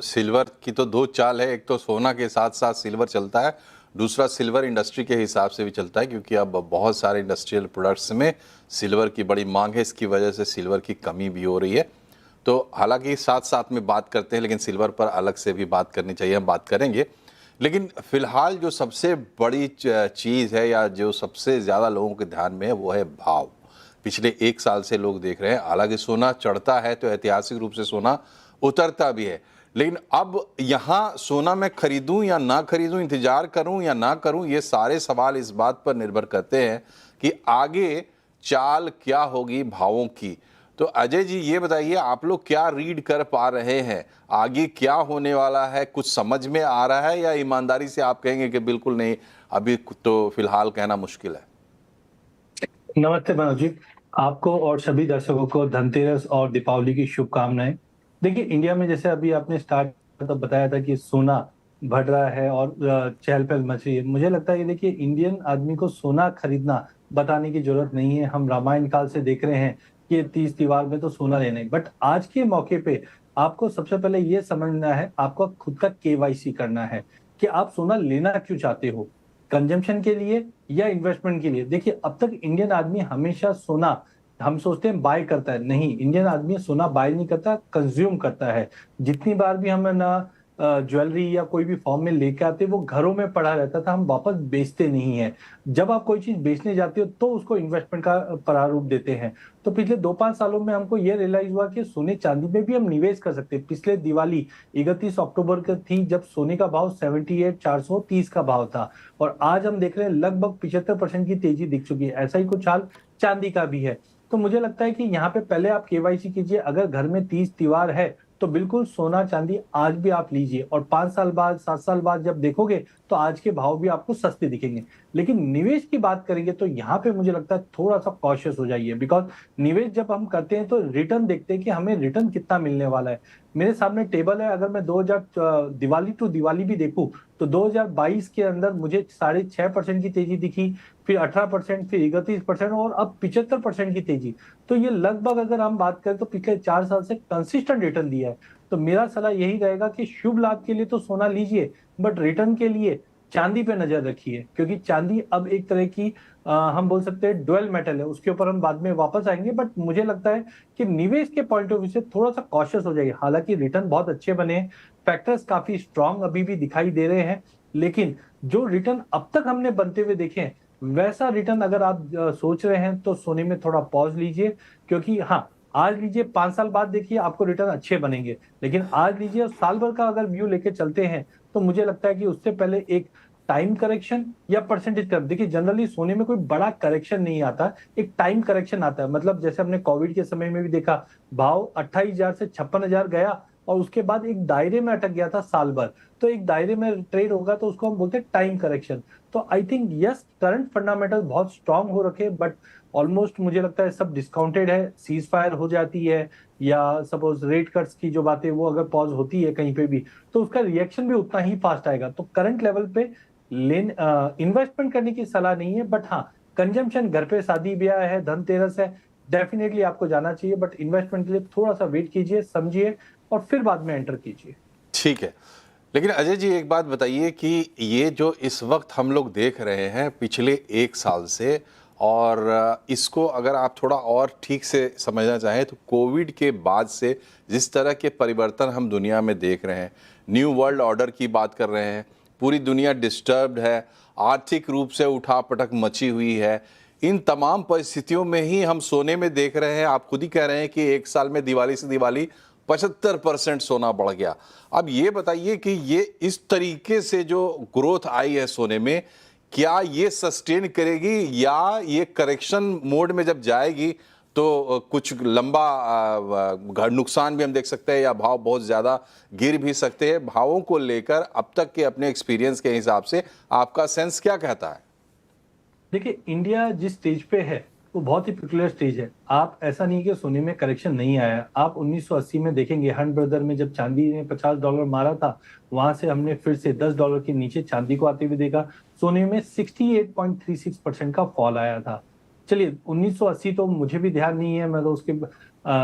Silver की तो दो चाल है, एक तो सोना के साथ साथ सिल्वर चलता है, दूसरा सिल्वर इंडस्ट्री के हिसाब से भी चलता है, क्योंकि अब बहुत सारे इंडस्ट्रियल प्रोडक्ट्स में सिल्वर की बड़ी मांग है। इसकी वजह से सिल्वर की कमी भी हो रही है। तो हालांकि साथ साथ में बात करते हैं, लेकिन सिल्वर पर अलग से भी बात करनी चाहिए, हम बात करेंगे। लेकिन फिलहाल जो सबसे बड़ी चीज़ है या जो सबसे ज़्यादा लोगों के ध्यान में है वो है भाव। पिछले एक साल से लोग देख रहे हैं, हालांकि सोना चढ़ता है तो ऐतिहासिक रूप से सोना उतरता भी है, लेकिन अब यहाँ सोना मैं खरीदूं या ना खरीदूं, इंतजार करूं या ना करूं, ये सारे सवाल इस बात पर निर्भर करते हैं कि आगे चाल क्या होगी भावों की। तो अजय जी ये बताइए, आप लोग क्या रीड कर पा रहे हैं, आगे क्या होने वाला है, कुछ समझ में आ रहा है, या ईमानदारी से आप कहेंगे कि बिल्कुल नहीं, अभी तो फिलहाल कहना मुश्किल है? नमस्ते मनोज जी। आपको और सभी दर्शकों को धनतेरस और दीपावली की शुभकामनाएं। देखिए, इंडिया में जैसे अभी आपने स्टार्ट तब बताया था कि सोना बढ़ रहा है और चहल पहल मच रही है। मुझे लगता है कि देखिए, इंडियन आदमी को सोना खरीदना बताने की जरूरत नहीं है। हम रामायण काल से देख रहे हैं कि तीज त्योहार में तो सोना लेना है। बट आज के मौके पे आपको सबसे पहले ये समझना है, आपको खुद का केवाईसी करना है कि आप सोना लेना क्यों चाहते हो, कंजम्पशन के लिए या इन्वेस्टमेंट के लिए। देखिए, अब तक इंडियन आदमी हमेशा सोना, हम सोचते हैं बाय करता है, नहीं, इंडियन आदमी सोना बाय नहीं करता, कंज्यूम करता है। जितनी बार भी हम ना ज्वेलरी या कोई भी फॉर्म में लेके आते, वो घरों में पड़ा रहता था, हम वापस बेचते नहीं है। जब आप कोई चीज बेचने जाते हो तो उसको इन्वेस्टमेंट का प्रारूप देते हैं। तो पिछले 2-5 सालों में हमको ये रियलाइज हुआ कि सोने चांदी में भी हम निवेश कर सकते हैं। पिछले दिवाली 31 अक्टूबर की थी, जब सोने का भाव 78,430 का भाव था, और आज हम देख रहे हैं लगभग 75% की तेजी दिख चुकी है। ऐसा ही कुछ हाल चांदी का भी है। तो मुझे लगता है कि यहाँ पे पहले आप केवाईसी कीजिए। अगर घर में 30 त्योहार है तो बिल्कुल सोना चांदी आज भी आप लीजिए, और 5 साल बाद 7 साल बाद जब देखोगे तो आज के भाव भी आपको सस्ते दिखेंगे। लेकिन निवेश की बात करेंगे तो यहाँ पे मुझे लगता है थोड़ा सा कॉशियस हो जाइए, बिकॉज निवेश जब हम करते हैं तो रिटर्न देखते हैं कि हमें रिटर्न कितना मिलने वाला है। मेरे सामने टेबल है, अगर मैं 2000 दिवाली टू दिवाली भी देखूं तो 2022 के अंदर मुझे 6.5% की तेजी दिखी, फिर 18%, फिर 31% और अब 75% की तेजी। तो ये लगभग, अगर हम बात करें तो पिछले 4 साल से कंसिस्टेंट रिटर्न दिया है। तो मेरा सलाह यही रहेगा कि शुभ लाभ के लिए तो सोना लीजिए, बट रिटर्न के लिए चांदी पे नजर रखिए, क्योंकि चांदी अब एक तरह की हम बोल सकते हैं ड्वेल मेटल है। उसके ऊपर हम बाद में वापस आएंगे, बट मुझे लगता है कि निवेश के पॉइंट ऑफ व्यू से थोड़ा सा कॉशियस हो जाइए। हालांकि रिटर्न बहुत अच्छे बने हैं, फैक्टर्स काफी स्ट्रांग अभी भी दिखाई दे रहे हैं, लेकिन जो रिटर्न अब तक हमने बनते हुए देखे हैं, वैसा रिटर्न अगर आप सोच रहे हैं तो सोने में थोड़ा पॉज लीजिए। क्योंकि हाँ, आज लीजिए, 5 साल बाद देखिए आपको रिटर्न अच्छे बनेंगे, लेकिन आज लीजिए और साल भर का अगर व्यू लेके चलते हैं तो मुझे लगता है कि उससे पहले एक टाइम करेक्शन या परसेंटेज कर, देखिए जनरली सोने में कोई बड़ा करेक्शन नहीं आता, एक टाइम करेक्शन आता है। मतलब जैसे हमने कोविड के समय में भी देखा, भाव 28,000 से 56,000 गया और उसके बाद एक दायरे में अटक गया था साल भर। तो एक दायरे में ट्रेड होगा तो उसको हम बोलते हैं टाइम करेक्शन। तो I think yes, current fundamental बहुत स्ट्रांग हो रखे, बट ऑलमोस्ट मुझे लगता है सब डिस्काउंटेड है। सीज फायर हो जाती है या सपोज रेट कट्स की जो बातें वो अगर पॉज होती है कहीं पे भी, तो उसका रिएक्शन भी उतना ही फास्ट आएगा। तो करंट लेवल पे लेन इन्वेस्टमेंट करने की सलाह नहीं है, बट हाँ, कंजम्पशन, घर पे शादी ब्याह है, धनतेरस है, डेफिनेटली आपको जाना चाहिए, बट इन्वेस्टमेंट के लिए थोड़ा सा वेट कीजिए, समझिए और फिर बाद में एंटर कीजिए। ठीक है। लेकिन अजय जी एक बात बताइए कि ये जो इस वक्त हम लोग देख रहे हैं पिछले एक साल से, और इसको अगर आप थोड़ा और ठीक से समझना चाहें तो कोविड के बाद से जिस तरह के परिवर्तन हम दुनिया में देख रहे हैं, न्यू वर्ल्ड ऑर्डर की बात कर रहे हैं, पूरी दुनिया डिस्टर्ब्ड है, आर्थिक रूप से उठापटक मची हुई है, इन तमाम परिस्थितियों में ही हम सोने में देख रहे हैं, आप खुद ही कह रहे हैं कि एक साल में दिवाली से दिवाली 75% सोना बढ़ गया। अब ये बताइए कि ये इस तरीके से जो ग्रोथ आई है सोने में, क्या ये सस्टेन करेगी या ये करेक्शन मोड में जब जाएगी तो कुछ लंबा घर नुकसान भी हम देख सकते हैं या भाव बहुत ज़्यादा गिर भी सकते हैं? भावों को लेकर अब तक के अपने एक्सपीरियंस के हिसाब से आपका सेंस क्या कहता है? देखिए, इंडिया जिस स्टेज पे है वो बहुत ही पिकुलर स्टेज है। आप ऐसा नहीं कि सोने में करेक्शन नहीं आया। आप 1980 में देखेंगे, हंट ब्रदर में जब चांदी ने $50 मारा था, वहां से हमने फिर से $10 के नीचे चांदी को आते हुए देखा। सोने में 68.36% का फॉल आया था। चलिए, 1980 तो मुझे भी ध्यान नहीं है, मैं तो उसके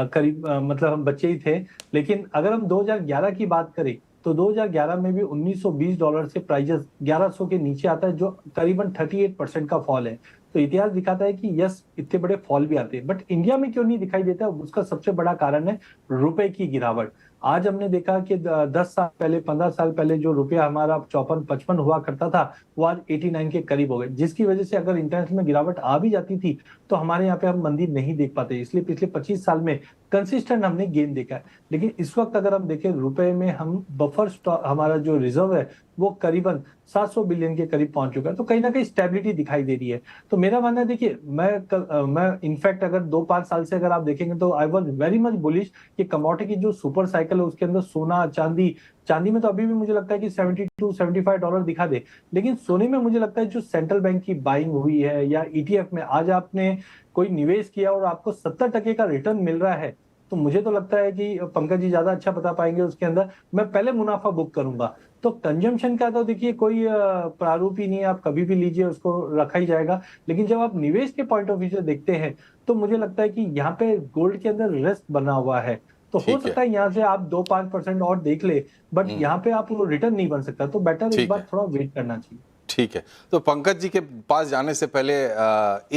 करीब मतलब हम बच्चे ही थे। लेकिन अगर हम 2011 की बात करें तो 2011 में भी $1920 से प्राइजेस 1100 के नीचे आता है, जो करीबन 38% का फॉल है। तो इतिहास दिखाता है कि यस, इतने बड़े फॉल भी आते हैं, बट इंडिया में क्यों नहीं दिखाई देता? उसका सबसे बड़ा कारण है रुपए की गिरावट। आज हमने देखा कि 10 साल पहले, 15 साल पहले जो रुपया हमारा 54-55 हुआ करता था, वो आज 89 के करीब हो गए, जिसकी वजह से अगर इंटरनेशनल में गिरावट आ भी जाती थी तो हमारे यहाँ पे हम मंदी नहीं देख पाते। इसलिए पिछले 25 साल में कंसिस्टेंट हमने गेन देखा है। लेकिन इस वक्त अगर हम देखें रुपए में, हम बफर स्टॉक, हमारा जो रिजर्व है वो करीबन 700 बिलियन के करीब पहुंच चुका है। तो कहीं ना कहीं स्टेबिलिटी दिखाई दे रही है। तो मेरा मानना है, देखिए, मैं इनफैक्ट अगर 2-5 साल से अगर आप देखेंगे तो I was very much bullish कि कमोडिटी की जो सुपर साइकिल है उसके अंदर सोना, चांदी, चांदी में तो अभी भी मुझे लगता है कि $72-75 दिखा दे। लेकिन सोने में मुझे लगता है जो सेंट्रल बैंक की बाइंग हुई है, या ईटीएफ में आज आपने कोई निवेश किया और आपको 70% का रिटर्न मिल रहा है, तो मुझे तो लगता है कि पंकज जी ज्यादा अच्छा बता पाएंगे, उसके अंदर मैं पहले मुनाफा बुक करूंगा। तो कंजम्पशन का तो देखिए कोई प्रारूप ही नहीं है, आप कभी भी लीजिए, उसको रखा ही जाएगा। लेकिन जब आप निवेश के पॉइंट ऑफ व्यू से देखते हैं तो मुझे लगता है कि यहाँ पे गोल्ड के अंदर रिस्क बना हुआ है। तो हो ठीक है। सकता है यहाँ से आप 2-5% और देख ले, बट यहाँ पे आप रिटर्न नहीं बन सकता, तो बेटर इस ठीक बार है। थोड़ा वेट करना चाहिए। ठीक है। तो पंकज जी के पास जाने से पहले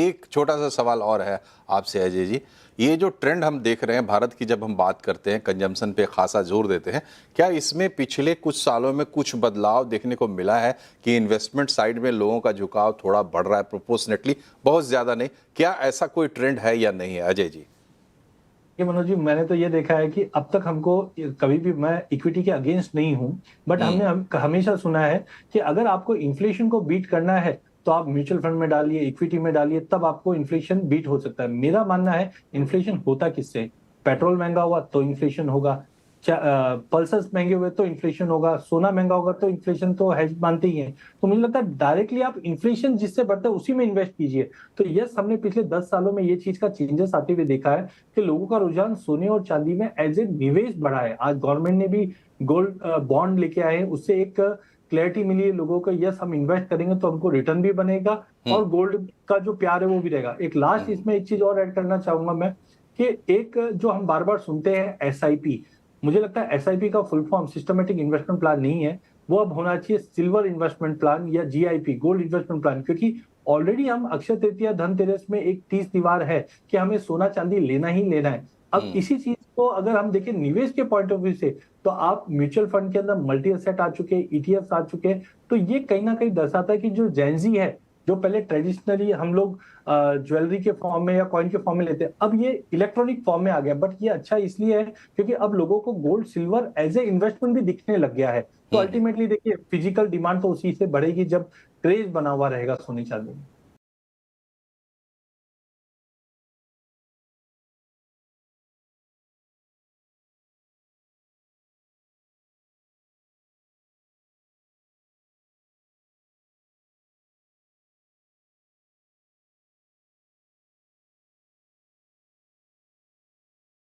एक छोटा सा सवाल और है आपसे अजय जी। ये जो ट्रेंड हम देख रहे हैं भारत की, जब हम बात करते हैं कंजम्पशन पे खासा जोर देते हैं, क्या इसमें पिछले कुछ सालों में कुछ बदलाव देखने को मिला है कि इन्वेस्टमेंट साइड में लोगों का झुकाव थोड़ा बढ़ रहा है प्रोपोर्शनेटली, बहुत ज़्यादा नहीं? क्या ऐसा कोई ट्रेंड है या नहीं है अजय जी? ये मनोज जी, मैंने तो ये देखा है कि अब तक हमको, कभी भी, मैं इक्विटी के अगेंस्ट नहीं हूं, बट हमने हमेशा सुना है कि अगर आपको इन्फ्लेशन को बीट करना है तो आप म्यूचुअल फंड में डालिए, इक्विटी में डालिए, तब आपको इन्फ्लेशन बीट हो सकता है। मेरा मानना है इन्फ्लेशन होता किससे? पेट्रोल महंगा हुआ तो इन्फ्लेशन होगा, पल्सेस महंगे हुए तो इन्फ्लेशन होगा, सोना महंगा होगा तो इन्फ्लेशन तो है, मानते ही हैं। तो मुझे लगता है डायरेक्टली आप इन्फ्लेशन जिससे बढ़ता है उसी में इन्वेस्ट कीजिए। तो यस, हमने पिछले 10 सालों में ये चीज का चेंजेस आते हुए देखा है कि लोगों का रुझान सोने और चांदी में एज ए निवेश बढ़ा है। आज गवर्नमेंट ने भी गोल्ड बॉन्ड लेके आए हैं, उससे एक क्लैरिटी मिली है लोगों को, यस हम इन्वेस्ट करेंगे तो हमको रिटर्न भी बनेगा और गोल्ड का जो प्यार है वो भी रहेगा। एक लास्ट इसमें एक चीज और ऐड करना चाहूंगा मैं, कि एक जो हम बार बार सुनते हैं एसआईपी, मुझे लगता है एसआईपी का full form systematic investment plan नहीं है, वो अब होना चाहिए सिल्वर इन्वेस्टमेंट प्लान या जीआईपी, गोल्ड इन्वेस्टमेंट प्लान। क्योंकि ऑलरेडी हम अक्षय तृतीया, धनतेरस में एक 30 दीवार है कि हमें सोना चांदी लेना ही लेना है। अब इसी चीज को अगर हम देखें निवेश के पॉइंट ऑफ व्यू से, तो आप म्यूचुअल फंड के अंदर मल्टी एसेट आ चुके हैं, ईटीएफ आ चुके हैं। तो ये कहीं ना कहीं दर्शाता है कि जो जेंजी है, जो पहले ट्रेडिशनली हम लोग ज्वेलरी के फॉर्म में या कॉइन के फॉर्म में लेते हैं, अब ये इलेक्ट्रॉनिक फॉर्म में आ गया। बट ये अच्छा इसलिए है क्योंकि अब लोगों को gold silver as a investment भी दिखने लग गया है। तो अल्टीमेटली देखिए, फिजिकल डिमांड तो उसी से बढ़ेगी जब क्रेज बना हुआ रहेगा सोने चांदी में।